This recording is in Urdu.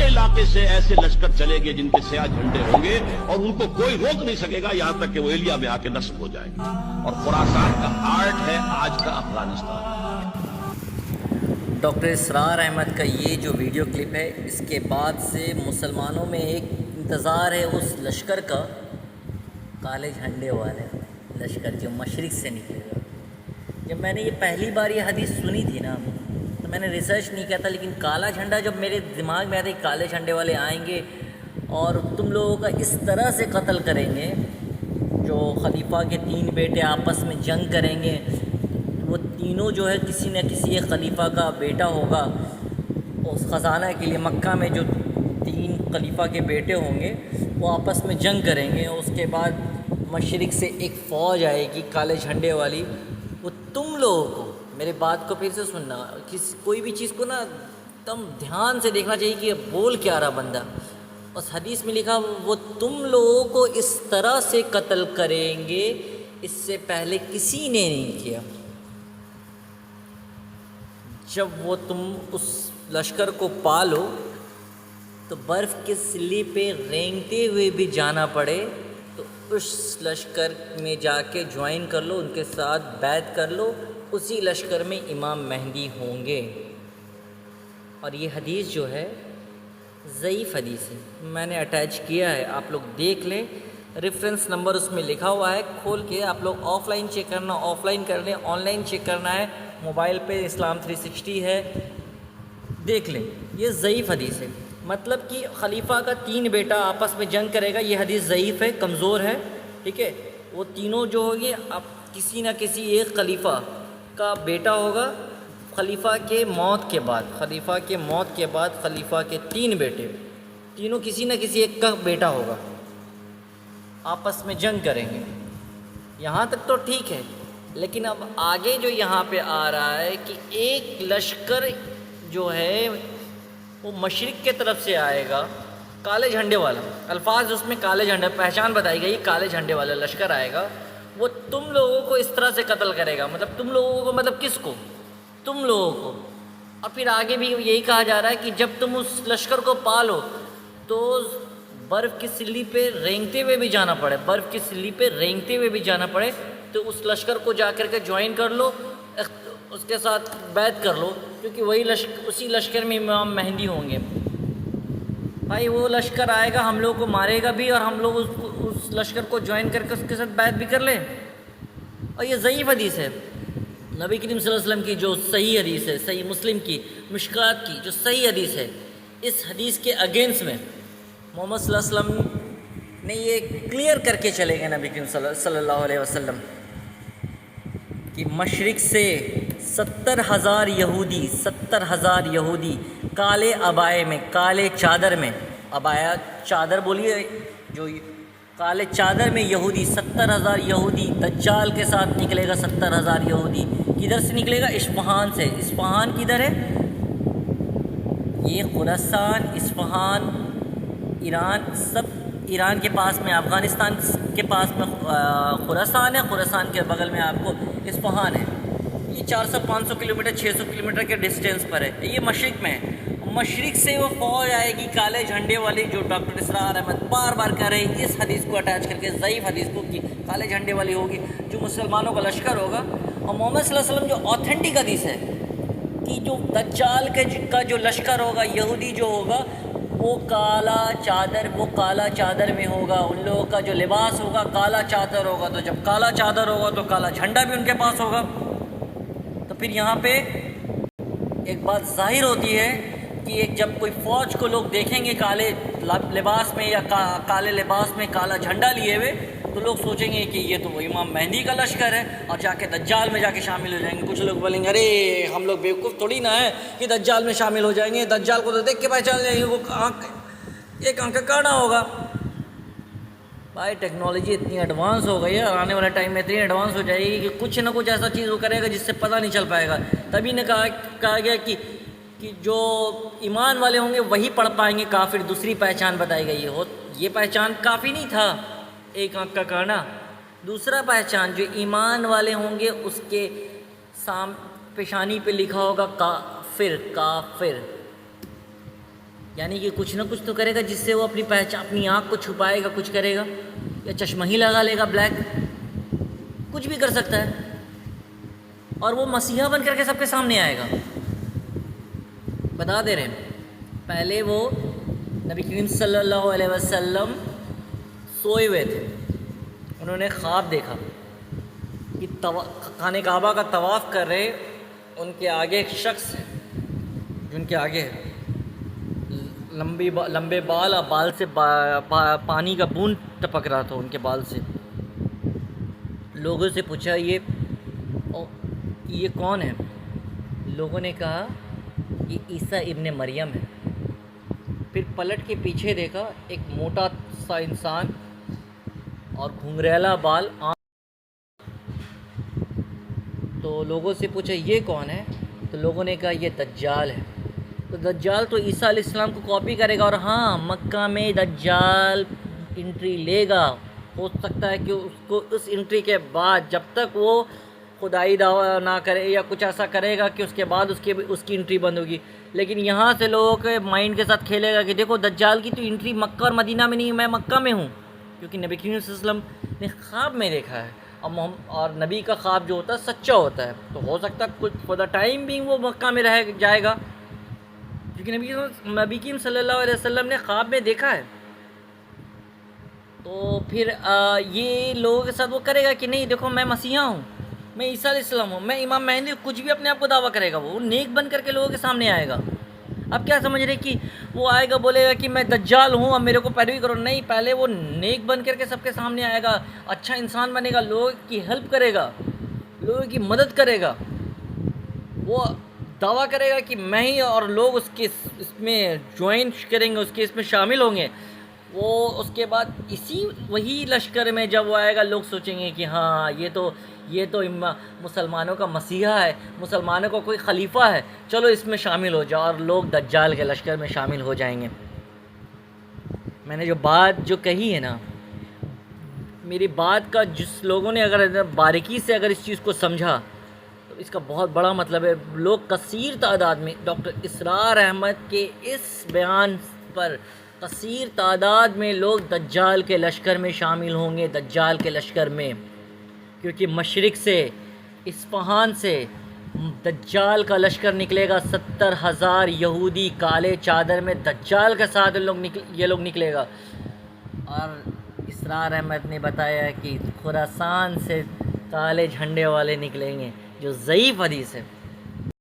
کے علاقے سے ایسے لشکر چلے گے جن کے سیاہ جھنڈے ہوں گے اور ان کو کوئی روک نہیں سکے گا یہاں تک کہ وہ ایلیا میں آ کے نصب ہو جائے گا. اور خراسان کا آرٹ ہے آج کا افغانستان. ڈاکٹر اسرار احمد کا یہ جو ویڈیو کلپ ہے، اس کے بعد سے مسلمانوں میں ایک انتظار ہے اس لشکر کا، کالے جھنڈے والے لشکر جو مشرق سے نکلے گا. جب میں نے یہ پہلی بار یہ حدیث سنی تھی نا، تو میں نے ریسرچ نہیں کیا تھا، لیکن کالا جھنڈا جب میرے دماغ میں آیا تھا کہ کالے جھنڈے والے آئیں گے اور تم لوگوں کا اس طرح سے قتل کریں گے، جو خلیفہ کے 3 بیٹے آپس میں جنگ کریں گے، وہ تینوں جو ہے کسی نہ کسی ایک خلیفہ کا بیٹا ہوگا. اس خزانہ کے لیے مکہ میں جو 3 خلیفہ کے بیٹے ہوں گے وہ آپس میں جنگ کریں گے. اس کے بعد مشرق سے ایک فوج آئے گی کالے جھنڈے والی. وہ تم لوگوں کو، میرے بات کو پھر سے سننا، کوئی بھی چیز کو نا تم دھیان سے دیکھنا چاہیے کہ بول کیا رہا بندہ. اس حدیث میں لکھا وہ تم لوگوں کو اس طرح سے قتل کریں گے اس سے پہلے کسی نے نہیں کیا. جب وہ تم اس لشکر کو پالو تو برف کے سلی پہ رینگتے ہوئے بھی جانا پڑے تو اس لشکر میں جا کے جوائن کر لو، ان کے ساتھ بیعت کر لو. اسی لشکر میں امام مہدی ہوں گے. اور یہ حدیث جو ہے ضعیف حدیث ہے، میں نے اٹیچ کیا ہے، آپ لوگ دیکھ لیں. ریفرنس نمبر اس میں لکھا ہوا ہے، کھول کے آپ لوگ آف لائن چیک کرنا آف لائن کر لیں، آن لائن چیک کرنا ہے موبائل پہ اسلام 360 ہے، دیکھ لیں. یہ ضعیف حدیث ہے. مطلب کہ خلیفہ کا 3 بیٹا آپس میں جنگ کرے گا، یہ حدیث ضعیف ہے، کمزور ہے. ٹھیک ہے، وہ تینوں جو ہوگی اب کسی نہ کسی ایک خلیفہ کا بیٹا ہوگا. خلیفہ کے موت کے بعد خلیفہ کے 3 بیٹے، تینوں کسی نہ کسی ایک کا بیٹا ہوگا، آپس میں جنگ کریں گے. یہاں تک تو ٹھیک ہے، لیکن اب آگے جو یہاں پہ آ رہا ہے کہ ایک لشکر جو ہے وہ مشرق کے طرف سے آئے گا، کالے جھنڈے والا، الفاظ اس میں کالے جھنڈے، پہچان بتائی گئی، کالے جھنڈے والا لشکر آئے گا. وہ تم لوگوں کو اس طرح سے قتل کرے گا. مطلب تم لوگوں کو، مطلب کس کو؟ تم لوگوں کو. اور پھر آگے بھی یہی کہا جا رہا ہے کہ جب تم اس لشکر کو پالو تو برف کی سلی پہ رینگتے ہوئے بھی جانا پڑے، تو اس لشکر کو جا کر کے جوائن کر لو، اس کے ساتھ بیعت کر لو، کیونکہ اسی لشکر میں امام مہدی ہوں گے. بھائی وہ لشکر آئے گا، ہم لوگ کو مارے گا بھی، اور ہم لوگ اس لشکر کو جوائن کر کے اس کے ساتھ بیعت بھی کر لیں. اور یہ ضعیف حدیث ہے. نبی کریم صلی اللہ علیہ وسلم کی جو صحیح حدیث ہے، صحیح مسلم کی، مشکات کی جو صحیح حدیث ہے، اس حدیث کے اگینسٹ میں محمد صلی اللہ علیہ وسلم نے یہ کلیئر کر کے چلے گئے، نبی کریم صلی اللہ علیہ وسلم، کہ مشرق سے 70,000 یہودی کالے عبائے میں، کالے چادر میں، عبایا چادر بولیے، جو کالے چادر میں یہودی، 70,000 یہودی دجال کے ساتھ نکلے گا. 70,000 یہودی کدھر سے نکلے گا؟ اصفہان سے. اصفہان کدھر ہے؟ یہ خراسان، اصفہان، ایران، سب ایران کے پاس میں، افغانستان کے پاس میں خراسان ہے، خراسان کے بغل میں آپ کو اصفہان ہے. یہ 400-500 کلومیٹر 600 کلومیٹر کے ڈسٹینس پر ہے. یہ مشرق میں ہے. مشرق سے وہ فوج آئے گی کالے جھنڈے والی، جو ڈاکٹر اسرار احمد بار بار کہہ رہے ہیں، اس حدیث کو اٹیچ کر کے، ضعیف حدیث کو، کہ کالے جھنڈے والی ہوگی جو مسلمانوں کا لشکر ہوگا. اور محمد صلی اللہ علیہ وسلم جو آتھینٹک حدیث ہے کہ جو دجال کا جو لشکر ہوگا، یہودی جو ہوگا، وہ کالا چادر میں ہوگا. ان لوگوں کا جو لباس ہوگا کالا چادر ہوگا. تو جب کالا چادر ہوگا تو کالا جھنڈا بھی ان کے پاس ہوگا. تو پھر یہاں پہ ایک بات ظاہر ہوتی ہے کہ جب کوئی فوج کو لوگ دیکھیں گے کالے لباس میں، یا کالے لباس میں کالا جھنڈا لیے ہوئے، تو لوگ سوچیں گے کہ یہ تو وہ امام مہدی کا لشکر ہے، اور جا کے دجال میں جا کے شامل ہو جائیں گے. کچھ لوگ بولیں گے ارے ہم لوگ بیوقوف تھوڑی نہ ہیں کہ دجال میں شامل ہو جائیں گے، دجال کو تو دیکھ کے پہچان جائیں گے، وہ ایک آنکھ کا کانا ہوگا. بھائی ٹیکنالوجی اتنی ایڈوانس ہو گئی ہے، اور آنے والے ٹائم میں اتنی ایڈوانس ہو جائے گی کہ کچھ نہ کچھ ایسا چیز وہ کرے گا جس سے پتہ نہیں چل پائے گا. تبھی نے کہا گیا کہ جو ایمان والے ہوں گے وہی پڑھ پائیں گے، کافر دوسری پہچان بتائی گئی ہے. یہ پہچان کافی نہیں تھا، ایک آنکھ کا کانا. دوسرا پہچان جو ایمان والے ہوں گے اس کے پیشانی پہ لکھا ہوگا کافر. یعنی کہ کچھ نہ کچھ تو کرے گا جس سے وہ اپنی پہچان، اپنی آنکھ کو چھپائے گا، کچھ کرے گا، یا چشمہ ہی لگا لے گا بلیک، کچھ بھی کر سکتا ہے، اور وہ مسیحا بن کر کے سب کے سامنے آئے گا۔ بتا دے رہے ہیں، پہلے وہ نبی کریم صلی اللہ علیہ وسلم سوئے ہوئے تھے، انہوں نے خواب دیکھا کہ خانہ کعبہ کا طواف کر رہے، ان کے آگے ایک شخص ہے، جن کے آگے لمبے بال، اور بال سے پانی کا بوند ٹپک رہا تھا ان کے بال سے۔ لوگوں سے پوچھا یہ کون ہے؟ لوگوں نے کہا یہ عیسیٰ ابن مریم ہے۔ پھر پلٹ کے پیچھے دیکھا، ایک موٹا سا انسان اور گھنگریلا بال۔ تو لوگوں سے پوچھا یہ کون ہے؟ تو لوگوں نے کہا یہ دجال ہے۔ تو دجال تو عیسیٰ علیہ السلام کو کاپی کرے گا، اور ہاں مکہ میں دجال انٹری لے گا۔ ہو سکتا ہے کہ اس کو اس انٹری کے بعد، جب تک وہ خدائی دعویٰ نہ کرے یا کچھ ایسا کرے گا کہ اس کے بعد اس کی انٹری بند ہوگی، لیکن یہاں سے لوگوں کے مائنڈ کے ساتھ کھیلے گا کہ دیکھو دجال کی تو انٹری مکہ اور مدینہ میں نہیں، میں مکہ میں ہوں، کیونکہ نبی کریم صلی اللہ علیہ وسلم نے خواب میں دیکھا ہے، اور نبی کا خواب جو ہوتا ہے سچا ہوتا ہے، تو ہو سکتا ہے کچھ فور دا ٹائم بینگ وہ مکہ میں رہ جائے گا، کیونکہ نبی کریم صلی اللہ علیہ وسلم نے خواب میں دیکھا ہے۔ تو پھر یہ لوگوں کے ساتھ وہ کرے گا کہ نہیں دیکھو میں مسیحا ہوں، میں عیسیٰ علیہ السلام ہوں، میں امام مہدی، کچھ بھی اپنے آپ کو دعویٰ کرے گا، وہ نیک بن کر کے لوگوں کے سامنے آئے گا۔ اب کیا سمجھ رہے کہ وہ آئے گا بولے گا کہ میں دجال ہوں، اب میرے کو پیروی کرو؟ نہیں، پہلے وہ نیک بن کر کے سب کے سامنے آئے گا، اچھا انسان بنے گا، لوگوں کی ہیلپ کرے گا، لوگوں کی مدد کرے گا، وہ دعویٰ کرے گا کہ میں ہی، اور لوگ اس میں جوائن کریں گے، اس کے اس میں شامل ہوں گے۔ وہ اس کے بعد وہی لشکر میں جب وہ آئے گا، لوگ سوچیں گے کہ ہاں یہ تو مسلمانوں کا مسیحا ہے، مسلمانوں کا کوئی خلیفہ ہے، چلو اس میں شامل ہو جاؤ، اور لوگ دجال کے لشکر میں شامل ہو جائیں گے۔ میں نے جو بات کہی ہے نا، میری بات کا جس لوگوں نے اگر باریکی سے اگر اس چیز کو سمجھا، تو اس کا بہت بڑا مطلب ہے۔ لوگ کثیر تعداد میں ڈاکٹر اسرار احمد کے اس بیان پر کثیر تعداد میں لوگ دجال کے لشکر میں شامل ہوں گے، دجال کے لشکر میں، کیونکہ مشرق سے، اصفہان سے دجال کا لشکر نکلے گا، 70,000 یہودی کالے چادر میں دجال کے ساتھ یہ لوگ نکلے گا۔ اور اسرار احمد نے بتایا کہ خراسان سے کالے جھنڈے والے نکلیں گے، جو ضعیف حدیث ہے۔